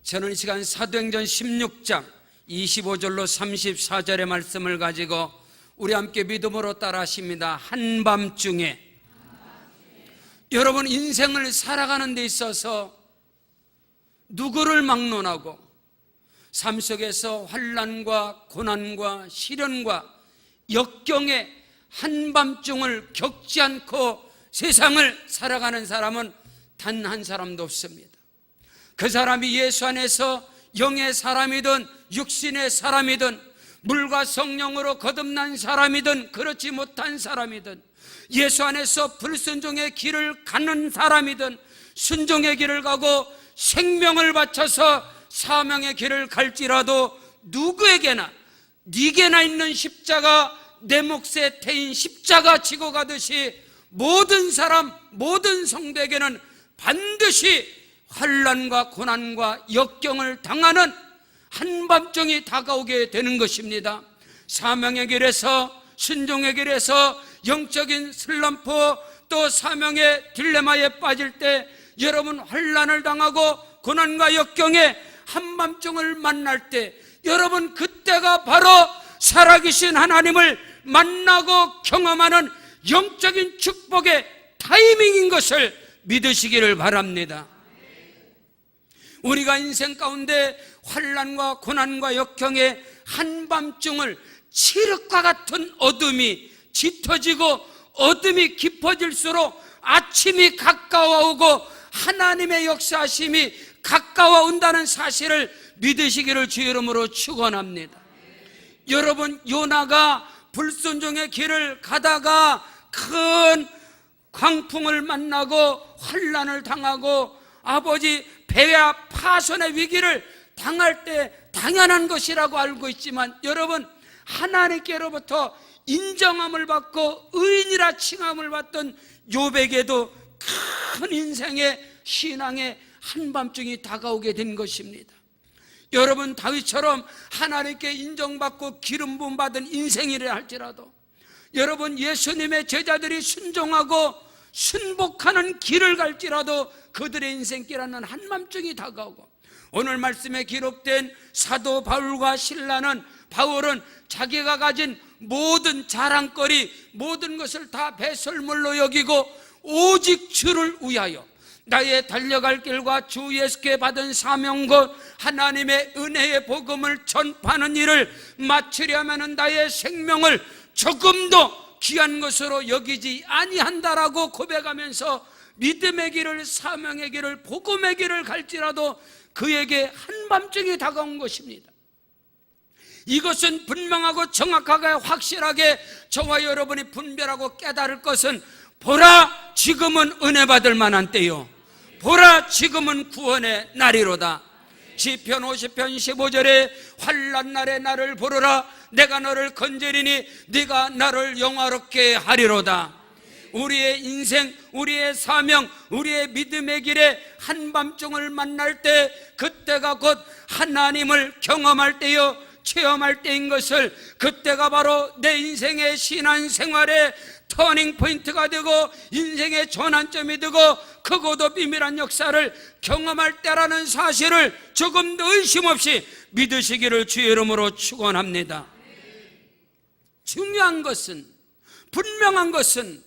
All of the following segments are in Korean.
저는 이 시간 사도행전 16장 25절로 34절의 말씀을 가지고 우리 함께 믿음으로 따라 하십니다. 한밤중에 여러분, 인생을 살아가는 데 있어서 누구를 막론하고 삶 속에서 환난과 고난과 시련과 역경의 한밤중을 겪지 않고 세상을 살아가는 사람은 단 한 사람도 없습니다. 그 사람이 예수 안에서 영의 사람이든 육신의 사람이든 물과 성령으로 거듭난 사람이든 그렇지 못한 사람이든 예수 안에서 불순종의 길을 가는 사람이든 순종의 길을 가고 생명을 바쳐서 사명의 길을 갈지라도 누구에게나 네게나 있는 십자가, 내 몫에 태인 십자가 지고 가듯이 모든 사람, 모든 성도에게는 반드시 환난과 고난과 역경을 당하는 한밤중이 다가오게 되는 것입니다. 사명의 길에서, 순종의 길에서 영적인 슬럼프, 또 사명의 딜레마에 빠질 때 여러분 환난을 당하고 고난과 역경의 한밤중을 만날 때 여러분, 그때가 바로 살아계신 하나님을 만나고 경험하는 영적인 축복의 타이밍인 것을 믿으시기를 바랍니다. 우리가 인생 가운데 환난과 고난과 역경의 한밤중을 칠흑과 같은 어둠이 짙어지고 어둠이 깊어질수록 아침이 가까워오고 하나님의 역사하심이 가까워온다는 사실을 믿으시기를 주 이름으로 축원합니다. 여러분, 요나가 불순종의 길을 가다가 큰 광풍을 만나고 환난을 당하고 아버지 배야 파손의 위기를 당할 때 당연한 것이라고 알고 있지만 여러분, 하나님께로부터 인정함을 받고 의인이라 칭함을 받던 욥에게도 큰 인생의 신앙의 한밤중이 다가오게 된 것입니다. 여러분, 다윗처럼 하나님께 인정받고 기름 부음 받은 인생이라 할지라도 여러분, 예수님의 제자들이 순종하고 순복하는 길을 갈지라도 그들의 인생길에는 한밤중이 다가오고, 오늘 말씀에 기록된 사도 바울과 신라는, 바울은 자기가 가진 모든 자랑거리, 모든 것을 다 배설물로 여기고 오직 주를 위하여 나의 달려갈 길과 주 예수께 받은 사명과 하나님의 은혜의 복음을 전파하는 일을 마치려면 나의 생명을 조금도 귀한 것으로 여기지 아니한다라고 고백하면서 믿음의 길을, 사명의 길을, 복음의 길을 갈지라도 그에게 한밤중이 다가온 것입니다. 이것은 분명하고 정확하게 확실하게 저와 여러분이 분별하고 깨달을 것은, 보라, 지금은 은혜 받을 만한 때요, 보라, 지금은 구원의 날이로다. 시편 50편 15절에 환난 날에 나를 부르라, 내가 너를 건지리니 네가 나를 영화롭게 하리로다. 우리의 인생, 우리의 사명, 우리의 믿음의 길에 한밤중을 만날 때 그때가 곧 하나님을 경험할 때요, 체험할 때인 것을, 그때가 바로 내 인생의 신앙생활의 터닝포인트가 되고 인생의 전환점이 되고 크고도 비밀한 역사를 경험할 때라는 사실을 조금도 의심 없이 믿으시기를 주의 이름으로 축원합니다. 중요한 것은, 분명한 것은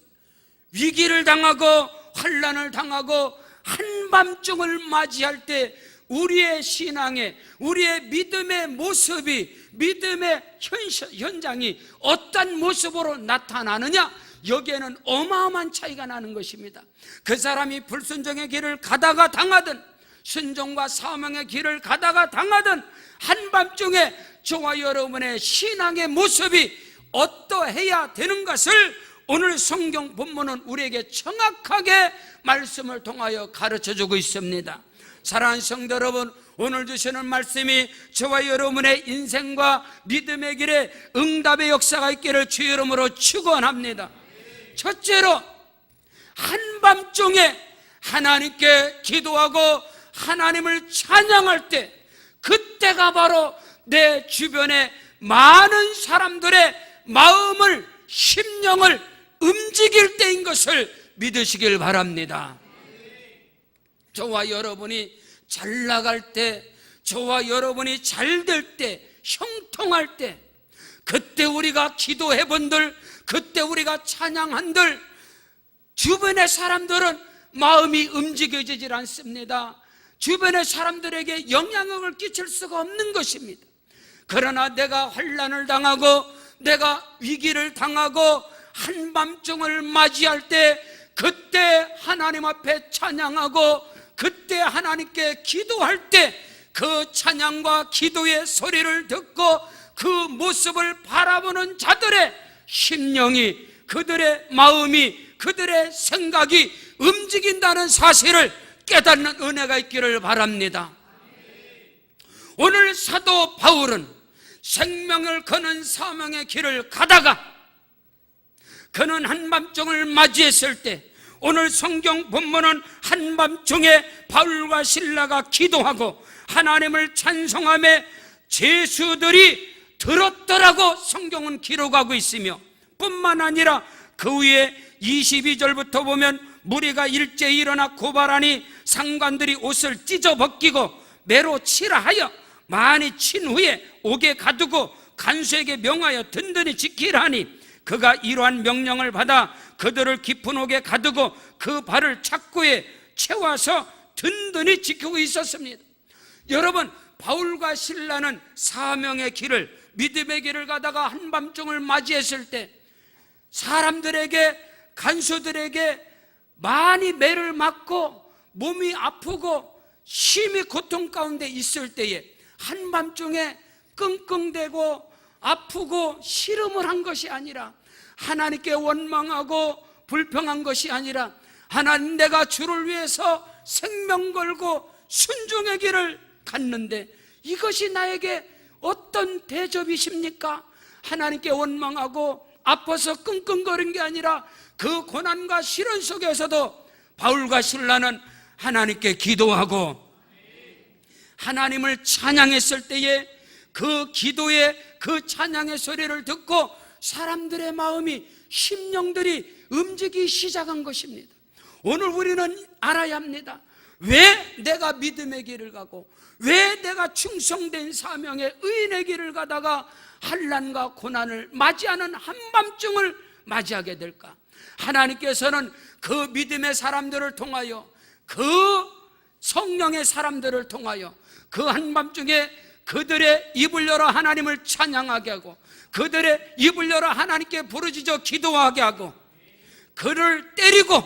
위기를 당하고 환난을 당하고 한밤중을 맞이할 때 우리의 신앙의, 우리의 믿음의 모습이, 믿음의 현장이 어떤 모습으로 나타나느냐, 여기에는 어마어마한 차이가 나는 것입니다. 그 사람이 불순종의 길을 가다가 당하든 순종과 사명의 길을 가다가 당하든 한밤중에 저와 여러분의 신앙의 모습이 어떠해야 되는 것을 오늘 성경 본문은 우리에게 정확하게 말씀을 통하여 가르쳐주고 있습니다. 사랑하는 성도 여러분, 오늘 주시는 말씀이 저와 여러분의 인생과 믿음의 길에 응답의 역사가 있기를 주 이름으로 축원합니다. 첫째로, 한밤중에 하나님께 기도하고 하나님을 찬양할 때 그때가 바로 내 주변의 많은 사람들의 마음을, 심령을 움직일 때인 것을 믿으시길 바랍니다. 저와 여러분이 잘 나갈 때, 저와 여러분이 잘 될 때, 형통할 때, 그때 우리가 기도해 본들, 그때 우리가 찬양한들, 주변의 사람들은 마음이 움직여지질 않습니다. 주변의 사람들에게 영향력을 끼칠 수가 없는 것입니다. 그러나 내가 환난을 당하고 내가 위기를 당하고 한밤중을 맞이할 때, 그때 하나님 앞에 찬양하고 그때 하나님께 기도할 때, 그 찬양과 기도의 소리를 듣고 그 모습을 바라보는 자들의 심령이, 그들의 마음이, 그들의 생각이 움직인다는 사실을 깨닫는 은혜가 있기를 바랍니다. 오늘 사도 바울은 생명을 거는 사명의 길을 가다가 그는 한밤중을 맞이했을 때, 오늘 성경 본문은 한밤중에 바울과 실라가 기도하고 하나님을 찬송하며 제수들이 들었더라고 성경은 기록하고 있으며, 뿐만 아니라 그 후에 22절부터 보면 무리가 일제히 일어나 고발하니 상관들이 옷을 찢어 벗기고 매로 치라 하여 많이 친 후에 옥에 가두고 간수에게 명하여 든든히 지키라 하니, 그가 이러한 명령을 받아 그들을 깊은 옥에 가두고 그 발을 착고에 채워서 든든히 지키고 있었습니다. 여러분, 바울과 실라는 사명의 길을, 믿음의 길을 가다가 한밤중을 맞이했을 때 사람들에게, 간수들에게 많이 매를 맞고 몸이 아프고 심히 고통 가운데 있을 때에 한밤중에 끙끙대고 아프고 씨름을 한 것이 아니라, 하나님께 원망하고 불평한 것이 아니라, 하나님, 내가 주를 위해서 생명 걸고 순종의 길을 갔는데 이것이 나에게 어떤 대접이십니까? 하나님께 원망하고 아파서 끙끙거린 게 아니라 그 고난과 시련 속에서도 바울과 실라는 하나님께 기도하고 하나님을 찬양했을 때에 그 기도의 그 찬양의 소리를 듣고 사람들의 마음이, 심령들이 움직이기 시작한 것입니다. 오늘 우리는 알아야 합니다. 왜 내가 믿음의 길을 가고 왜 내가 충성된 사명의 의인의 길을 가다가 환난과 고난을 맞이하는 한밤중을 맞이하게 될까? 하나님께서는 그 믿음의 사람들을 통하여, 그 성령의 사람들을 통하여 그 한밤중에 그들의 입을 열어 하나님을 찬양하게 하고 그들의 입을 열어 하나님께 부르짖어 기도하게 하고, 그를 때리고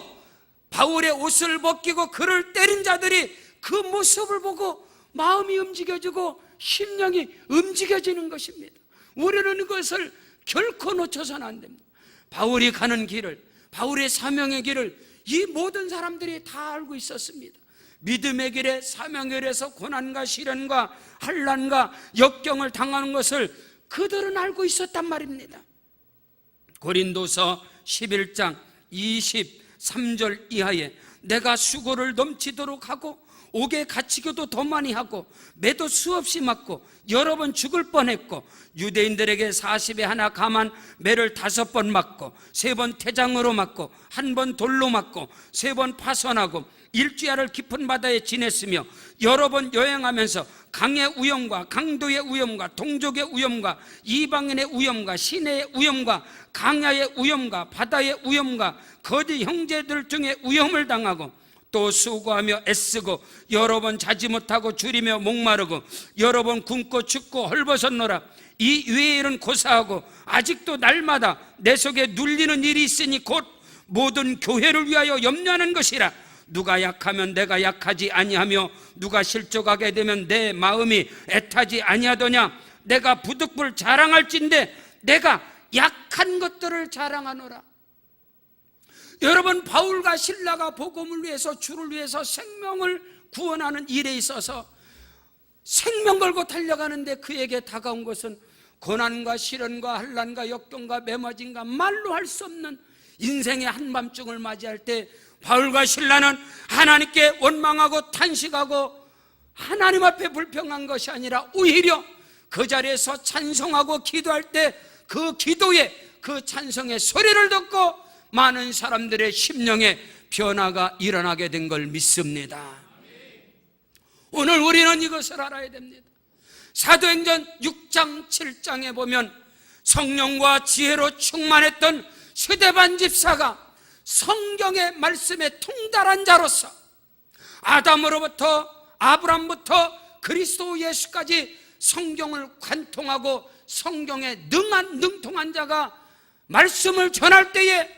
바울의 옷을 벗기고 그를 때린 자들이 그 모습을 보고 마음이 움직여지고 심령이 움직여지는 것입니다. 우리는 그것을 결코 놓쳐서는 안 됩니다. 바울이 가는 길을, 바울의 사명의 길을 이 모든 사람들이 다 알고 있었습니다. 믿음의 길에, 사명의 길에서 고난과 시련과 환난과 역경을 당하는 것을 그들은 알고 있었단 말입니다. 고린도서 11장 23절 이하에 내가 수고를 넘치도록 하고 옥에 갇히기도 더 많이 하고 매도 수없이 맞고 여러 번 죽을 뻔했고, 유대인들에게 40에 하나 감한 매를 5번 맞고 3번 태장으로 맞고 1번 돌로 맞고 3번 파손하고 일주야를 깊은 바다에 지냈으며 여러 번 여행하면서 강의 위험과 강도의 위험과 동족의 위험과 이방인의 위험과 시내의 위험과 강야의 위험과 바다의 위험과 거짓 형제들 중에 위험을 당하고, 또 수고하며 애쓰고 여러 번 자지 못하고 줄이며 목마르고 여러 번 굶고 춥고 헐벗었노라. 이 위의 일은 고사하고 아직도 날마다 내 속에 눌리는 일이 있으니 곧 모든 교회를 위하여 염려하는 것이라. 누가 약하면 내가 약하지 아니하며 누가 실족하게 되면 내 마음이 애타지 아니하더냐. 내가 부득불 자랑할진대 내가 약한 것들을 자랑하노라. 여러분, 바울과 실라가 복음을 위해서, 주를 위해서 생명을 구원하는 일에 있어서 생명 걸고 달려가는데 그에게 다가온 것은 고난과 시련과 환난과 역경과 매맞음과 말로 할 수 없는 인생의 한밤중을 맞이할 때 바울과 실라는 하나님께 원망하고 탄식하고 하나님 앞에 불평한 것이 아니라 오히려 그 자리에서 찬송하고 기도할 때 그 기도에, 그 찬송의 소리를 듣고 많은 사람들의 심령에 변화가 일어나게 된 걸 믿습니다. 오늘 우리는 이것을 알아야 됩니다. 사도행전 6장 7장에 보면 성령과 지혜로 충만했던 스데반 집사가 성경의 말씀에 통달한 자로서 아담으로부터 아브람부터 그리스도 예수까지 성경을 관통하고 성경에 능통한 자가 말씀을 전할 때에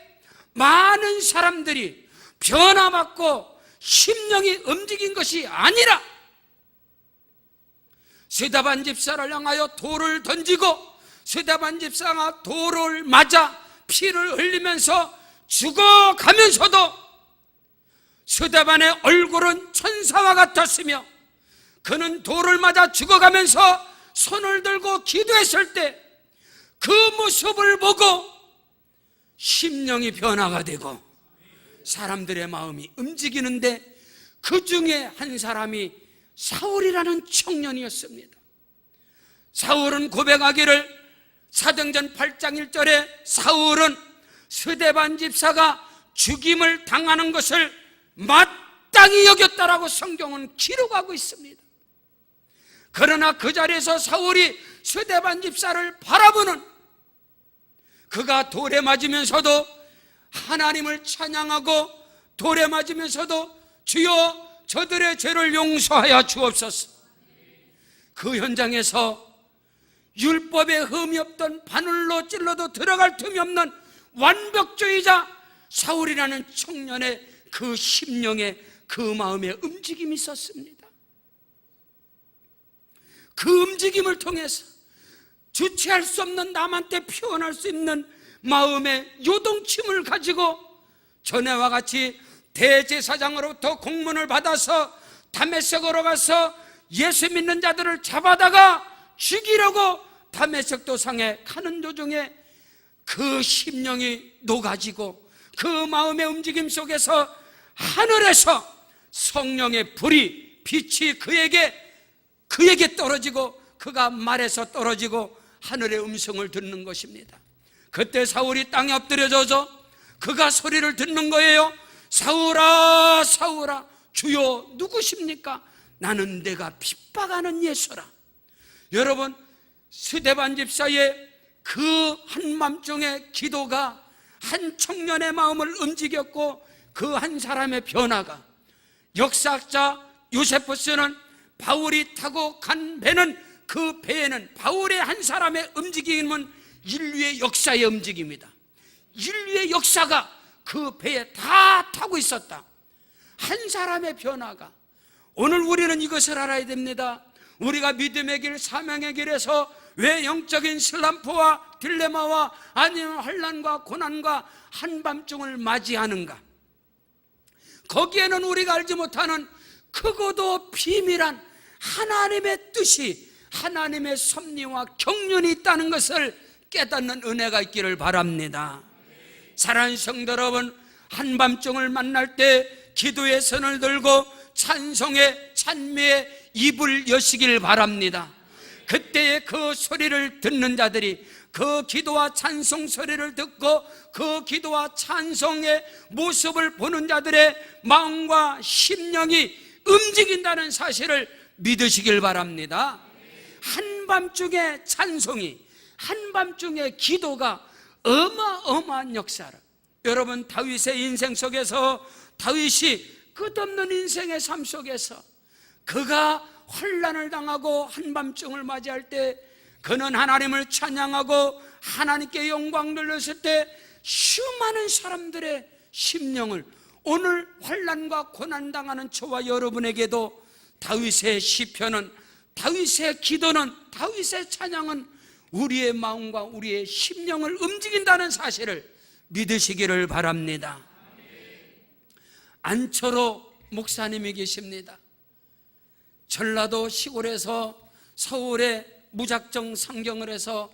많은 사람들이 변화받고 심령이 움직인 것이 아니라 스데반 집사를 향하여 돌을 던지고 스데반 집사가 돌을 맞아 피를 흘리면서 죽어가면서도 스데반의 얼굴은 천사와 같았으며 그는 돌을 맞아 죽어가면서 손을 들고 기도했을 때 그 모습을 보고 심령이 변화가 되고 사람들의 마음이 움직이는데 그 중에 한 사람이 사울이라는 청년이었습니다. 사울은 고백하기를 사도행전 8장 1절에 사울은 스데반 집사가 죽임을 당하는 것을 마땅히 여겼다라고 성경은 기록하고 있습니다. 그러나 그 자리에서 사울이 스데반 집사를 바라보는, 그가 돌에 맞으면서도 하나님을 찬양하고 돌에 맞으면서도 주여 저들의 죄를 용서하여 주옵소서. 그 현장에서 율법에 흠이 없던 바늘로 찔러도 들어갈 틈이 없는 완벽주의자 사울이라는 청년의 그 심령에 그 마음에 움직임이 있었습니다. 그 움직임을 통해서 주체할 수 없는 남한테 표현할 수 있는 마음의 요동침을 가지고 전에와 같이 대제사장으로부터 공문을 받아서 다메섹으로 가서 예수 믿는 자들을 잡아다가 죽이려고 다메섹 도상에 가는 도중에 그 심령이 녹아지고 그 마음의 움직임 속에서 하늘에서 성령의 빛이 그에게 떨어지고 그가 말에서 떨어지고 하늘의 음성을 듣는 것입니다. 그때 사울이 땅에 엎드려져서 그가 소리를 듣는 거예요. 사울아 사울아 주여 누구십니까? 나는 내가 핍박하는 예수라. 여러분, 스데반 집사의 그 한밤중의 기도가 한 청년의 마음을 움직였고 그 한 사람의 변화가, 역사학자 요세푸스는 바울이 타고 간 배는, 그 배에는 바울의 한 사람의 움직임은 인류의 역사의 움직임이다. 인류의 역사가 그 배에 다 타고 있었다. 한 사람의 변화가. 오늘 우리는 이것을 알아야 됩니다. 우리가 믿음의 길, 사명의 길에서 왜 영적인 슬럼프와 딜레마와 아니면 환난과 고난과 한밤중을 맞이하는가? 거기에는 우리가 알지 못하는 크고도 비밀한 하나님의 뜻이, 하나님의 섭리와 경륜이 있다는 것을 깨닫는 은혜가 있기를 바랍니다. 사랑하는 성도 여러분, 한밤중을 만날 때 기도의 손을 들고 찬송의 찬미의 입을 여시길 바랍니다. 그때의 그 소리를 듣는 자들이 그 기도와 찬송 소리를 듣고 그 기도와 찬송의 모습을 보는 자들의 마음과 심령이 움직인다는 사실을 믿으시길 바랍니다. 한밤중의 찬송이, 한밤중의 기도가 어마어마한 역사를. 여러분, 다윗의 인생 속에서, 다윗이 끝없는 인생의 삶 속에서 그가 환난을 당하고 한밤중을 맞이할 때 그는 하나님을 찬양하고 하나님께 영광 돌렸을 때 수많은 사람들의 심령을, 오늘 환난과 고난 당하는 저와 여러분에게도 다윗의 시편은, 다윗의 기도는, 다윗의 찬양은 우리의 마음과 우리의 심령을 움직인다는 사실을 믿으시기를 바랍니다. 안철호 목사님이 계십니다. 전라도 시골에서 서울에 무작정 상경을 해서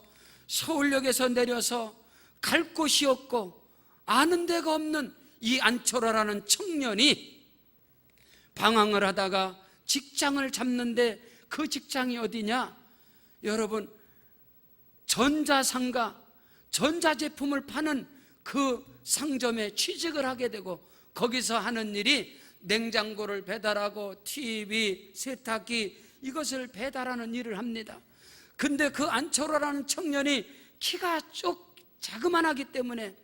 서울역에서 내려서 갈 곳이 없고 아는 데가 없는 이 안철호라는 청년이 방황을 하다가 직장을 잡는데, 그 직장이 어디냐? 여러분, 전자상가, 전자제품을 파는 그 상점에 취직을 하게 되고 거기서 하는 일이 냉장고를 배달하고 TV, 세탁기 이것을 배달하는 일을 합니다. 근데 그 안철호라는 청년이 키가 쭉 자그만하기 때문에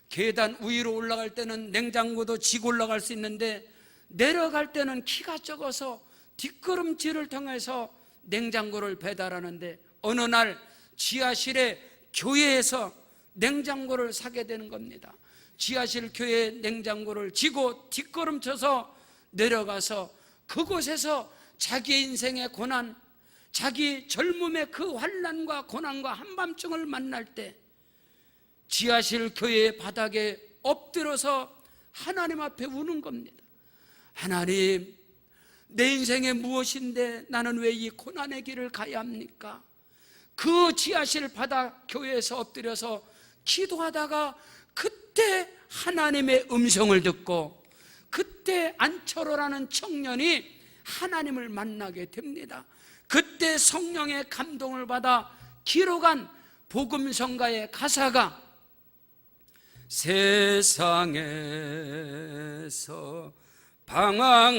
계단 위로 올라갈 때는 냉장고도 지고 올라갈 수 있는데 내려갈 때는 키가 적어서 뒷걸음질을 통해서 냉장고를 배달하는데 어느 날 지하실에 교회에서 냉장고를 사게 되는 겁니다. 지하실 교회 냉장고를 지고 뒷걸음쳐서 내려가서 그곳에서 자기 인생의 고난, 자기 젊음의 그 환난과 고난과 한밤중을 만날 때 지하실 교회의 바닥에 엎드려서 하나님 앞에 우는 겁니다. 하나님, 내 인생에 무엇인데 나는 왜 이 고난의 길을 가야 합니까? 그 지하실 바닥 교회에서 엎드려서 기도하다가 그때 하나님의 음성을 듣고 그때 안철호라는 청년이 하나님을 만나게 됩니다. 그때 성령의 감동을 받아 기록한 복음성가의 가사가 세상에서 방황할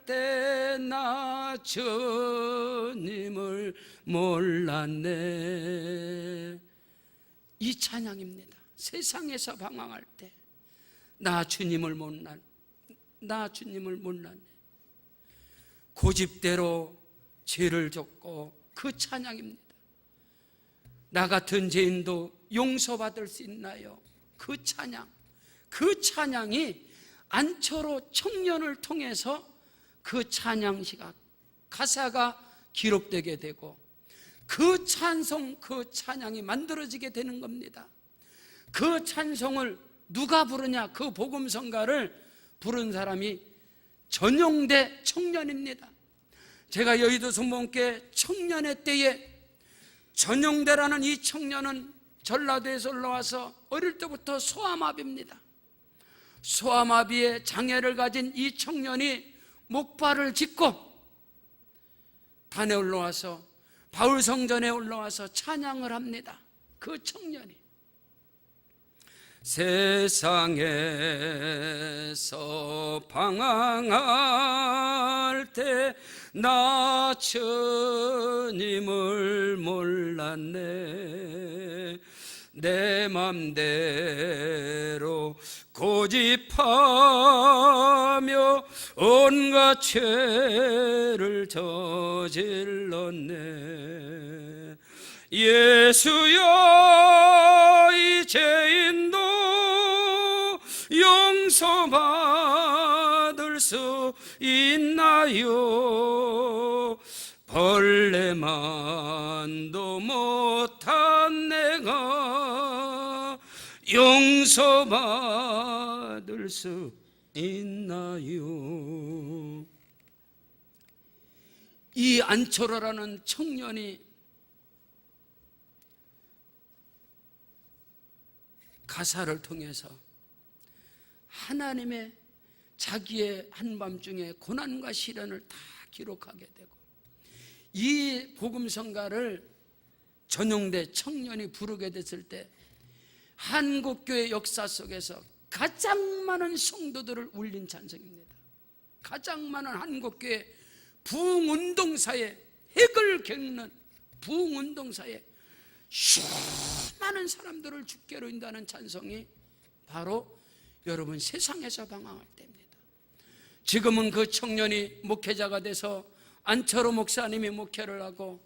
때 나 주님을 몰랐네. 이 찬양입니다. 세상에서 방황할 때 나 주님을 몰랐네. 고집대로 죄를 졌고 그 찬양입니다. 나 같은 죄인도 용서받을 수 있나요? 그 찬양이 안철호 청년을 통해서 그 찬양시가 가사가 기록되게 되고 그 찬송, 그 찬양이 만들어지게 되는 겁니다. 그 찬송을 누가 부르냐? 그 복음성가를 부른 사람이 전용대 청년입니다. 제가 여의도 성모교회 청년의 때에 전용대라는 이 청년은 전라도에서 올라와서 어릴 때부터 소아마비입니다. 소아마비의 장애를 가진 이 청년이 목발을 짚고 단에 올라와서 바울성전에 올라와서 찬양을 합니다. 그 청년이 세상에서 방황할 때 나 주님을 몰랐네. 내 맘대로 고집하며 온갖 죄를 저질렀네. 예수여, 이 죄인도 용서받을 수 있나요? 벌레만도 못한 내가 용서받을 수 있나요? 이 안철호라는 청년이 가사를 통해서 하나님의 자기의 한밤중에 고난과 시련을 다 기록하게 되고 이 복음성가를 전용대 청년이 부르게 됐을 때 한국교회 역사 속에서 가장 많은 성도들을 울린 찬송입니다. 가장 많은 한국교회 부흥운동사에 핵을 겪는 부흥운동사에 수많은 사람들을 주께로 인도하는 찬송이 바로 여러분 세상에서 방황할 때입니다. 지금은 그 청년이 목회자가 돼서 안철호 목사님이 목회를 하고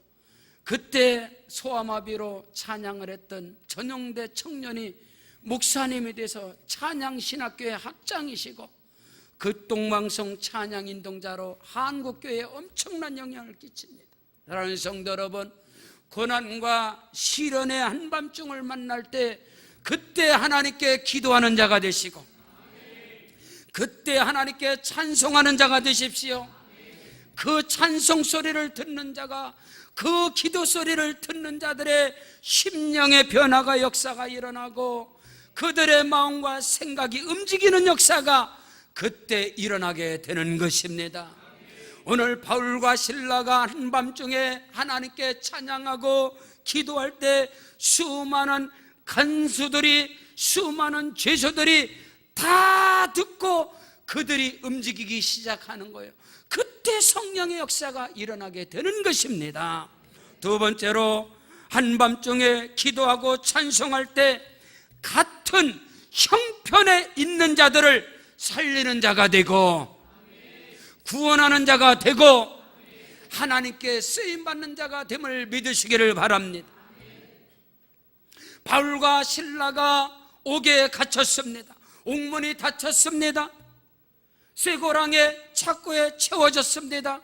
그때 소아마비로 찬양을 했던 전용대 청년이 목사님이 돼서 찬양신학교의 학장이시고 그 동방성 찬양인동자로 한국교회에 엄청난 영향을 끼칩니다. 사랑하는 성도 여러분, 고난과 시련의 한밤중을 만날 때 그때 하나님께 기도하는 자가 되시고 그때 하나님께 찬송하는 자가 되십시오. 그 찬송 소리를 듣는 자가, 그 기도 소리를 듣는 자들의 심령의 변화가 역사가 일어나고 그들의 마음과 생각이 움직이는 역사가 그때 일어나게 되는 것입니다. 오늘 바울과 신라가 한밤중에 하나님께 찬양하고 기도할 때 수많은 간수들이, 수많은 죄수들이 다 듣고 그들이 움직이기 시작하는 거예요. 그때 성령의 역사가 일어나게 되는 것입니다. 두 번째로, 한밤중에 기도하고 찬송할 때 같은 형편에 있는 자들을 살리는 자가 되고 구원하는 자가 되고 하나님께 쓰임받는 자가 됨을 믿으시기를 바랍니다. 바울과 실라가 옥에 갇혔습니다. 옥문이 닫혔습니다. 쇠고랑에 착고에 채워졌습니다.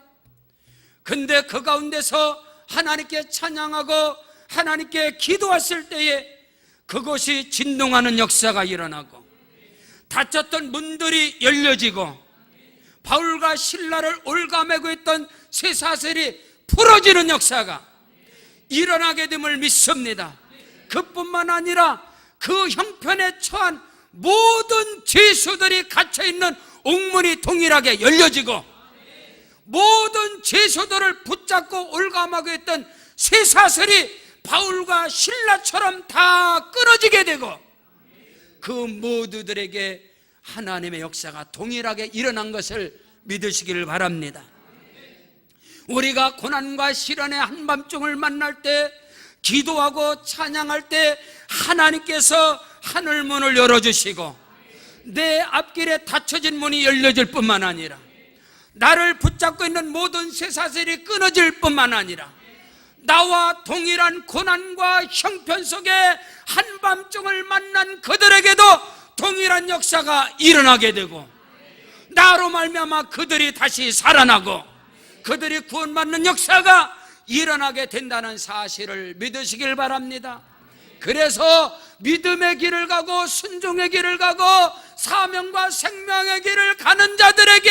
근데 그 가운데서 하나님께 찬양하고 하나님께 기도했을 때에 그곳이 진동하는 역사가 일어나고 닫혔던 문들이 열려지고 바울과 실라를 올가매고 있던 쇠사슬이 풀어지는 역사가 일어나게 됨을 믿습니다. 그뿐만 아니라 그 형편에 처한 모든 죄수들이 갇혀있는 옥문이 동일하게 열려지고 모든 죄수들을 붙잡고 올가매고 있던 쇠사슬이 바울과 실라처럼 다 끊어지게 되고 그 모두들에게 하나님의 역사가 동일하게 일어난 것을 믿으시기를 바랍니다. 우리가 고난과 시련의 한밤중을 만날 때, 기도하고 찬양할 때 하나님께서 하늘문을 열어주시고 내 앞길에 닫혀진 문이 열려질 뿐만 아니라 나를 붙잡고 있는 모든 쇠사슬이 끊어질 뿐만 아니라 나와 동일한 고난과 형편 속에 한밤중을 만난 그들에게도 동일한 역사가 일어나게 되고 나로 말미암아 그들이 다시 살아나고 그들이 구원받는 역사가 일어나게 된다는 사실을 믿으시길 바랍니다. 그래서 믿음의 길을 가고 순종의 길을 가고 사명과 생명의 길을 가는 자들에게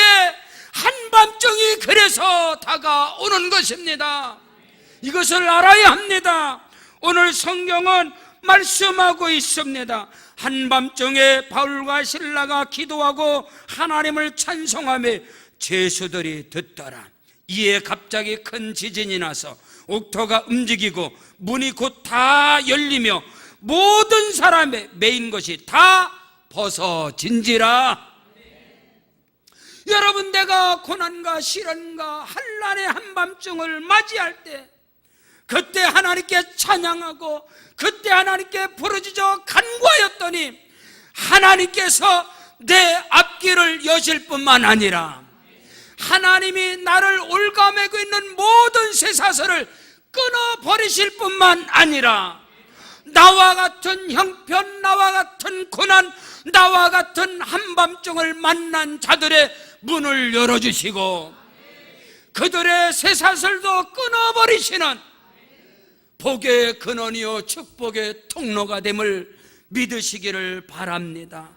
한밤중이 그래서 다가오는 것입니다. 이것을 알아야 합니다. 오늘 성경은 말씀하고 있습니다. 한밤중에 바울과 실라가 기도하고 하나님을 찬송하며 죄수들이 듣더라. 이에 갑자기 큰 지진이 나서 옥토가 움직이고 문이 곧 다 열리며 모든 사람의 매인 것이 다 벗어진지라. 여러분, 내가 고난과 시련과 환난의 한밤중을 맞이할 때 그때 하나님께 찬양하고 그때 하나님께 부르짖어 간구하였더니 하나님께서 내 앞길을 여실 뿐만 아니라 하나님이 나를 올가매고 있는 모든 쇠사슬을 끊어버리실 뿐만 아니라 나와 같은 형편, 나와 같은 고난, 나와 같은 한밤중을 만난 자들의 문을 열어주시고 그들의 쇠사슬도 끊어버리시는 복의 근원이요 축복의 통로가 됨을 믿으시기를 바랍니다.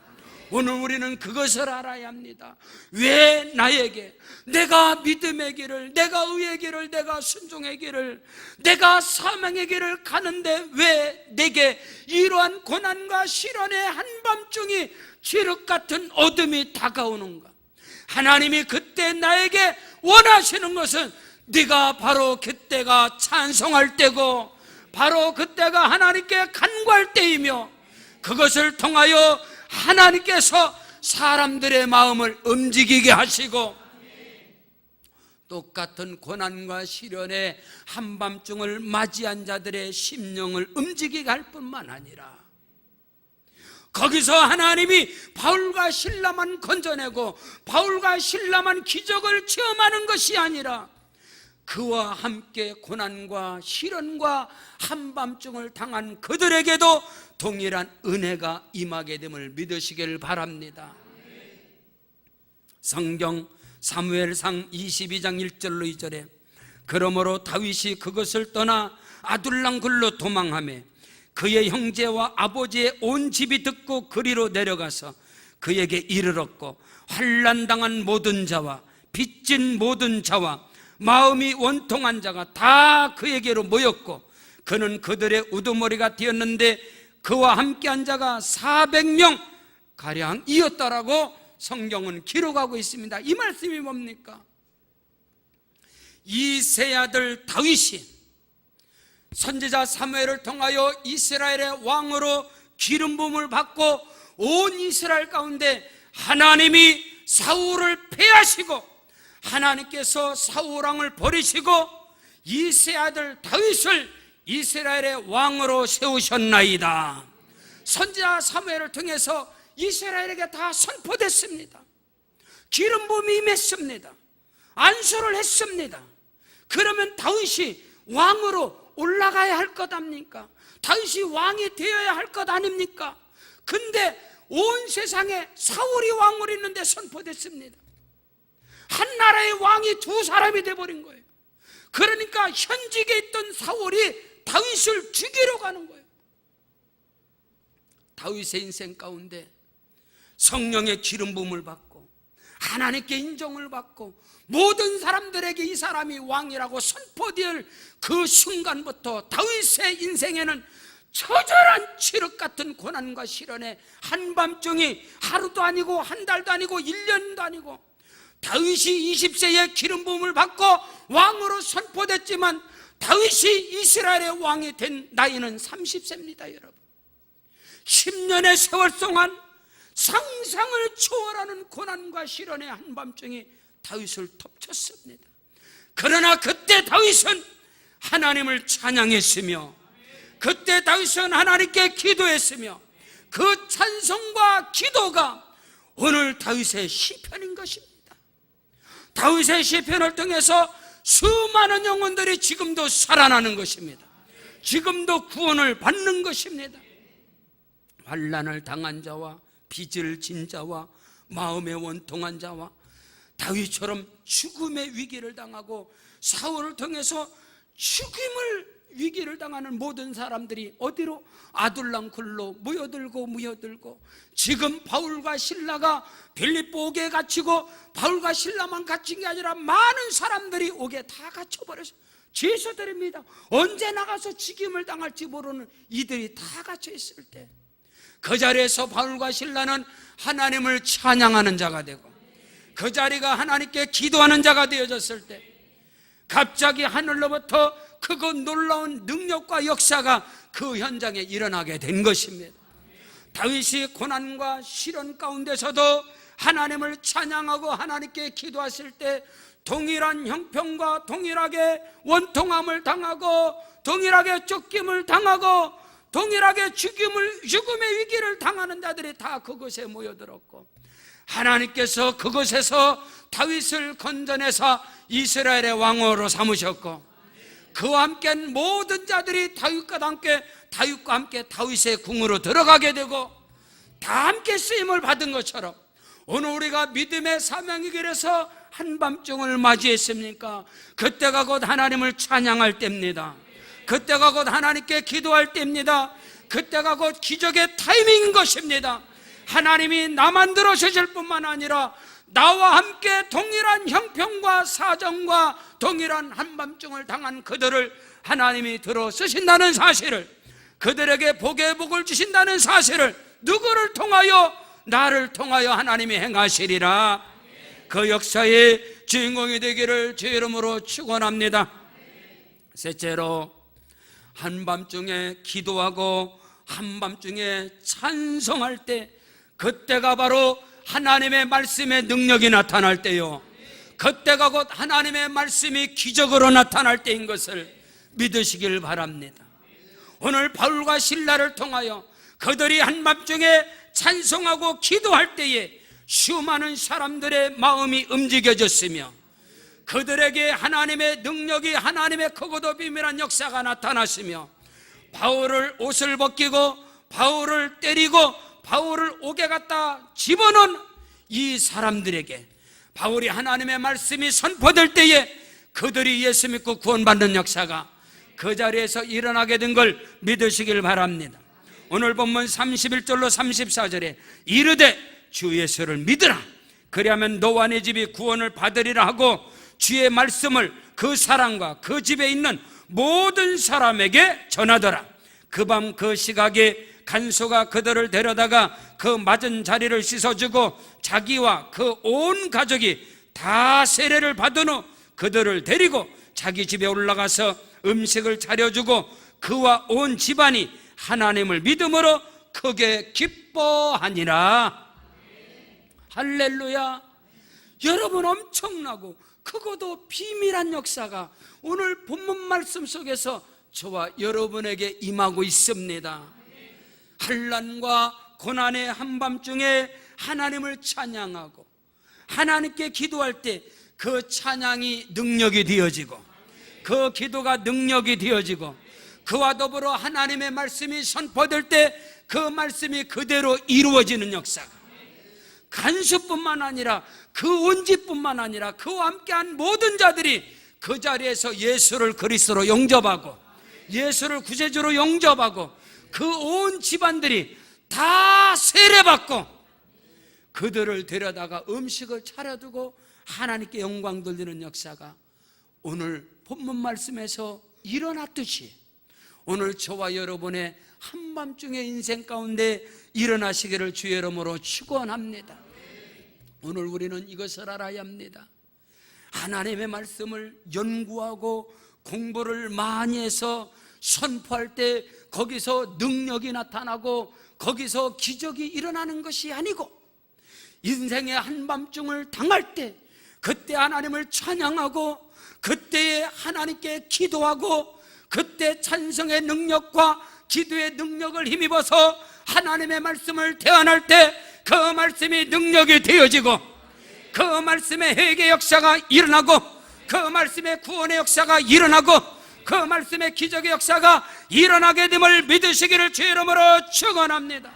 오늘 우리는 그것을 알아야 합니다. 왜 나에게 내가 믿음의 길을, 내가 의의 길을, 내가 순종의 길을, 내가 사명의 길을 가는데 왜 내게 이러한 고난과 시련의 한밤중이 쥐륵 같은 어둠이 다가오는가? 하나님이 그때 나에게 원하시는 것은 네가 바로 그때가 찬송할 때고 바로 그때가 하나님께 간구할 때이며 그것을 통하여 하나님께서 사람들의 마음을 움직이게 하시고 똑같은 고난과 시련의 한밤중을 맞이한 자들의 심령을 움직이게 할 뿐만 아니라 거기서 하나님이 바울과 실라만 건져내고 바울과 실라만 기적을 체험하는 것이 아니라 그와 함께 고난과 시련과 한밤중을 당한 그들에게도 동일한 은혜가 임하게 됨을 믿으시길 바랍니다. 성경 사무엘상 22장 1절로 2절에 그러므로 다윗이 그것을 떠나 아둘람 굴로 도망하며 그의 형제와 아버지의 온 집이 듣고 그리로 내려가서 그에게 이르렀고 환난당한 모든 자와 빚진 모든 자와 마음이 원통한 자가 다 그에게로 모였고 그는 그들의 우두머리가 되었는데 그와 함께한 자가 400명 가량이었다라고 성경은 기록하고 있습니다. 이 말씀이 뭡니까? 이세 아들 다윗이 선지자 사무엘을 통하여 이스라엘의 왕으로 기름 부음을 받고 온 이스라엘 가운데 하나님이 사울을 패하시고 하나님께서 사울 왕을 버리시고 이세 아들 다윗을 이스라엘의 왕으로 세우셨나이다. 선지자 사무엘을 통해서 이스라엘에게 다 선포됐습니다. 기름 부음이 임했습니다. 안수를 했습니다. 그러면 다윗이 왕으로 올라가야 할 것 아닙니까? 다윗이 왕이 되어야 할 것 아닙니까? 근데 온 세상에 사울이 왕으로 있는데 선포됐습니다. 한 나라의 왕이 두 사람이 돼버린 거예요. 그러니까 현직에 있던 사울이 다윗을 죽이러 가는 거예요. 다윗의 인생 가운데 성령의 기름 부음을 받고 하나님께 인정을 받고 모든 사람들에게 이 사람이 왕이라고 선포될 그 순간부터 다윗의 인생에는 처절한 칠흑 같은 고난과 시련의 한밤중이 하루도 아니고 한 달도 아니고 1년도 아니고, 다윗이 20세에 기름 부음을 받고 왕으로 선포됐지만 다윗이 이스라엘의 왕이 된 나이는 30세입니다. 여러분, 10년의 세월 동안 상상을 초월하는 고난과 시련의 한밤중이 다윗을 덮쳤습니다. 그러나 그때 다윗은 하나님을 찬양했으며, 그때 다윗은 하나님께 기도했으며, 그 찬송과 기도가 오늘 다윗의 시편인 것입니다. 다윗의 시편을 통해서 수많은 영혼들이 지금도 살아나는 것입니다. 지금도 구원을 받는 것입니다. 환난을 당한 자와 빚을 진 자와 마음에 원통한 자와 다윗처럼 죽음의 위기를 당하고 사울을 통해서 죽임을 위기를 당하는 모든 사람들이 어디로? 아둘람 굴로 모여들고 지금 바울과 실라가 빌립보 옥에 갇히고 바울과 실라만 갇힌 게 아니라 많은 사람들이 옥에 다 갇혀버려서 죄수들입니다. 언제 나가서 죽임을 당할지 모르는 이들이 다 갇혀 있을 때 그 자리에서 바울과 실라는 하나님을 찬양하는 자가 되고 그 자리가 하나님께 기도하는 자가 되어졌을 때 갑자기 하늘로부터 크고 놀라운 능력과 역사가 그 현장에 일어나게 된 것입니다. 다윗이 고난과 시련 가운데서도 하나님을 찬양하고 하나님께 기도하실 때 동일한 형편과 동일하게 원통함을 당하고 동일하게 쫓김을 당하고 동일하게 죽음의 위기를 당하는 자들이 다 그곳에 모여들었고, 하나님께서 그곳에서 다윗을 건져내서 이스라엘의 왕으로 삼으셨고, 그와 함께 모든 자들이 다윗과 함께 다윗의 궁으로 들어가게 되고 다 함께 쓰임을 받은 것처럼 오늘 우리가 믿음의 사명의 길에서 한밤중을 맞이했습니까? 그때가 곧 하나님을 찬양할 때입니다. 그때가 곧 하나님께 기도할 때입니다. 그때가 곧 기적의 타이밍인 것입니다. 하나님이 나만 들어주실 뿐만 아니라 나와 함께 동일한 형편과 사정과 동일한 한밤중을 당한 그들을 하나님이 들어 쓰신다는 사실을, 그들에게 복의 복을 주신다는 사실을 누구를 통하여? 나를 통하여 하나님이 행하시리라. 그 역사의 주인공이 되기를 주의 이름으로 축원합니다. 셋째로, 한밤중에 기도하고 한밤중에 찬송할 때 그때가 바로 하나님의 말씀의 능력이 나타날 때요, 그때가 곧 하나님의 말씀이 기적으로 나타날 때인 것을 믿으시길 바랍니다. 오늘 바울과 실라를 통하여 그들이 한밤중에 찬송하고 기도할 때에 수많은 사람들의 마음이 움직여졌으며 그들에게 하나님의 능력이, 하나님의 크고도 비밀한 역사가 나타났으며 바울을 옷을 벗기고 바울을 때리고 바울을 옥에 갖다 집어넣은 이 사람들에게 바울이 하나님의 말씀이 선포될 때에 그들이 예수 믿고 구원받는 역사가 그 자리에서 일어나게 된 걸 믿으시길 바랍니다. 오늘 본문 31절로 34절에 이르되 주 예수를 믿으라, 그리하면 너와 네 집이 구원을 받으리라 하고 주의 말씀을 그 사람과 그 집에 있는 모든 사람에게 전하더라. 그 밤 그 시각에 간소가 그들을 데려다가 그 맞은 자리를 씻어주고 자기와 그 온 가족이 다 세례를 받은 후 그들을 데리고 자기 집에 올라가서 음식을 차려주고 그와 온 집안이 하나님을 믿음으로 크게 기뻐하니라. 할렐루야. 여러분, 엄청나고 크고도 비밀한 역사가 오늘 본문 말씀 속에서 저와 여러분에게 임하고 있습니다. 환난과 고난의 한밤중에 하나님을 찬양하고 하나님께 기도할 때 그 찬양이 능력이 되어지고, 그 기도가 능력이 되어지고, 그와 더불어 하나님의 말씀이 선포될 때 그 말씀이 그대로 이루어지는 역사가, 간수뿐만 아니라 그 온지뿐만 아니라 그와 함께한 모든 자들이 그 자리에서 예수를 그리스도로 영접하고, 예수를 구세주로 영접하고, 그 온 집안들이 다 세례받고, 그들을 데려다가 음식을 차려두고 하나님께 영광 돌리는 역사가 오늘 본문 말씀에서 일어났듯이 오늘 저와 여러분의 한밤중의 인생 가운데 일어나시기를 주의 이름으로 축원합니다. 오늘 우리는 이것을 알아야 합니다. 하나님의 말씀을 연구하고 공부를 많이 해서 선포할 때 거기서 능력이 나타나고 거기서 기적이 일어나는 것이 아니고, 인생의 한밤중을 당할 때 그때 하나님을 찬양하고 그때에 하나님께 기도하고 그때 찬성의 능력과 기도의 능력을 힘입어서 하나님의 말씀을 대안할 때 그 말씀이 능력이 되어지고, 그 말씀의 회개 역사가 일어나고, 그 말씀의 구원의 역사가 일어나고, 그 말씀의 기적의 역사가 일어나게 됨을 믿으시기를 주의 이름으로 축원합니다.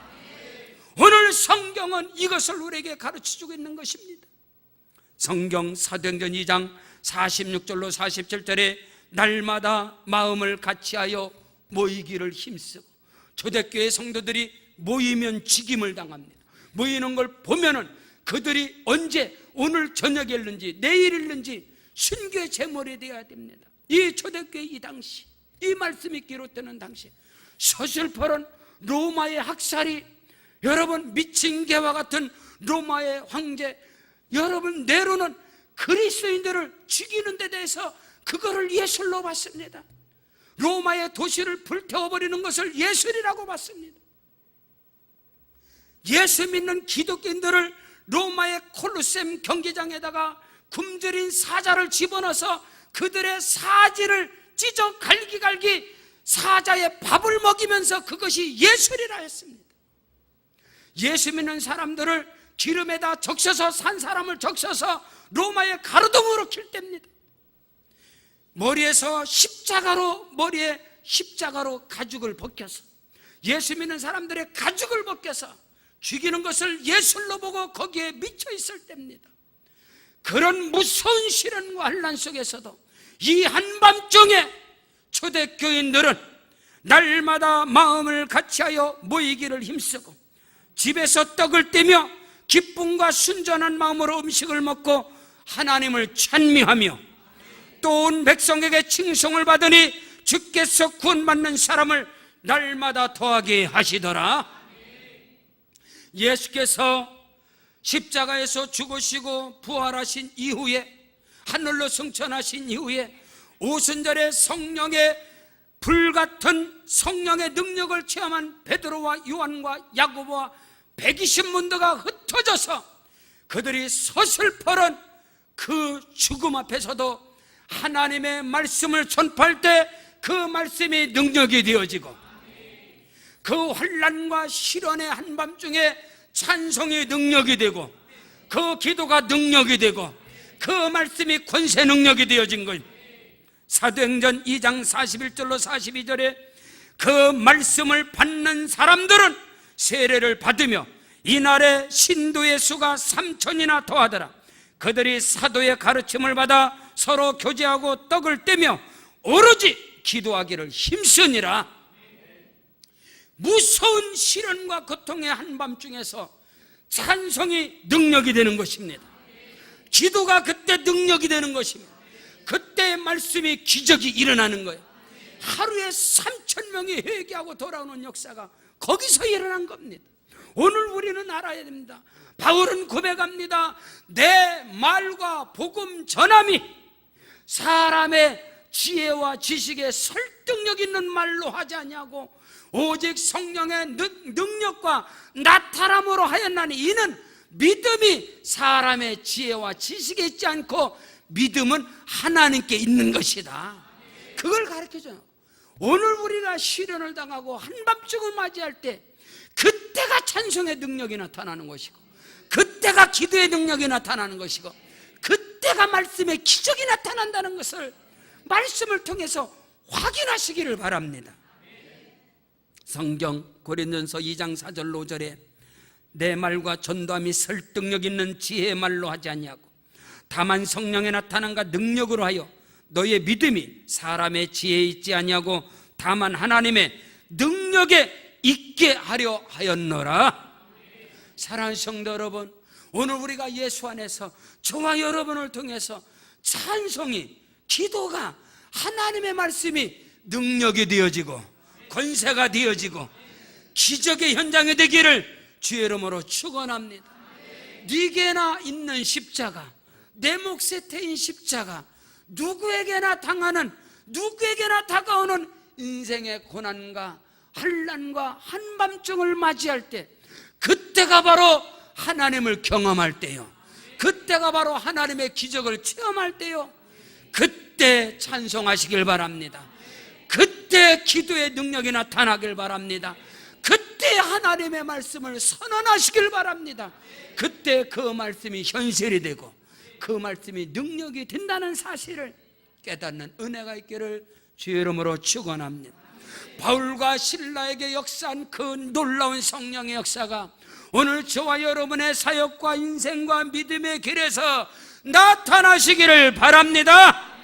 오늘 성경은 이것을 우리에게 가르쳐주고 있는 것입니다. 성경 사도행전 2장 46절로 47절에 날마다 마음을 같이하여 모이기를 힘쓰고, 초대교회 성도들이 모이면 죽임을 당합니다. 모이는 걸 보면은 그들이 언제, 오늘 저녁에 일는지 내일 일는지 순교의 제물이 되어야 됩니다. 이 초대교회 이 당시, 이 말씀이 기록되는 당시 서슬퍼런 로마의 학살이, 여러분 미친 개와 같은 로마의 황제, 여러분 네로는 그리스도인들을 죽이는 데 대해서 그거를 예술로 봤습니다. 로마의 도시를 불태워버리는 것을 예술이라고 봤습니다. 예수 믿는 기독교인들을 로마의 콜로세움 경기장에다가 굶주린 사자를 집어넣어서 그들의 사지를 찢어 갈기갈기 사자의 밥을 먹이면서 그것이 예술이라 했습니다. 예수 믿는 사람들을 기름에다 적셔서, 산 사람을 적셔서 로마의 가로등으로 킬 때입니다. 머리에서 머리에 십자가로 가죽을 벗겨서, 예수 믿는 사람들의 가죽을 벗겨서 죽이는 것을 예술로 보고 거기에 미쳐 있을 때입니다. 그런 무서운 시련과 환난 속에서도 이 한밤중에 초대교인들은 날마다 마음을 같이하여 모이기를 힘쓰고 집에서 떡을 떼며 기쁨과 순전한 마음으로 음식을 먹고 하나님을 찬미하며 또 온 백성에게 칭송을 받으니 주께서 구원받는 사람을 날마다 더하게 하시더라. 예수께서 십자가에서 죽으시고 부활하신 이후에, 하늘로 승천하신 이후에 오순절에 성령의 불같은 성령의 능력을 체험한 베드로와 요한과 야고보와 120문도가 흩어져서 그들이 서슬퍼런 그 죽음 앞에서도 하나님의 말씀을 전파할 때 그 말씀이 능력이 되어지고, 그 환난과 시련의 한밤중에 찬송이 능력이 되고, 그 기도가 능력이 되고, 그 말씀이 권세 능력이 되어진 거예요. 사도행전 2장 41절로 42절에 그 말씀을 받는 사람들은 세례를 받으며 이날에 신도의 수가 3,000이나 더하더라. 그들이 사도의 가르침을 받아 서로 교제하고 떡을 떼며 오로지 기도하기를 힘쓰니라. 무서운 시련과 고통의 한밤중에서 찬송이 능력이 되는 것입니다. 기도가 그때 능력이 되는 것입니다. 그때 말씀이 기적이 일어나는 거예요. 하루에 3,000명이 회개하고 돌아오는 역사가 거기서 일어난 겁니다. 오늘 우리는 알아야 됩니다. 바울은 고백합니다. 내 말과 복음 전함이 사람의 지혜와 지식에 설득력 있는 말로 하지 아니하고 오직 성령의 능력과 나타남으로 하였나니 이는 믿음이 사람의 지혜와 지식에 있지 않고 믿음은 하나님께 있는 것이다. 그걸 가르쳐줘요. 오늘 우리가 시련을 당하고 한밤중을 맞이할 때 그때가 찬송의 능력이 나타나는 것이고, 그때가 기도의 능력이 나타나는 것이고, 그때가 말씀의 기적이 나타난다는 것을 말씀을 통해서 확인하시기를 바랍니다. 성경 고린도전서 2장 4절 5절에 내 말과 전도함이 설득력 있는 지혜의 말로 하지 아니하고 다만 성령에 나타난가 능력으로 하여 너의 믿음이 사람의 지혜에 있지 아니하고 다만 하나님의 능력에 있게 하려 하였노라. 사랑하는 성도 여러분, 오늘 우리가 예수 안에서 저와 여러분을 통해서 찬송이, 기도가, 하나님의 말씀이 능력이 되어지고 권세가 되어지고 기적의 현장이 되기를 주의 이름으로 축원합니다. 네게나 있는 십자가, 내 몫에 태인 십자가, 누구에게나 당하는, 누구에게나 다가오는 인생의 고난과 환난과 한밤중을 맞이할 때, 그때가 바로 하나님을 경험할 때요, 그때가 바로 하나님의 기적을 체험할 때요, 그때 찬송하시길 바랍니다. 그때 기도의 능력이 나타나길 바랍니다. 그때 하나님의 말씀을 선언하시길 바랍니다. 그때 그 말씀이 현실이 되고 그 말씀이 능력이 된다는 사실을 깨닫는 은혜가 있기를 주의 이름으로 축원합니다. 바울과 실라에게 역사한 그 놀라운 성령의 역사가 오늘 저와 여러분의 사역과 인생과 믿음의 길에서 나타나시기를 바랍니다.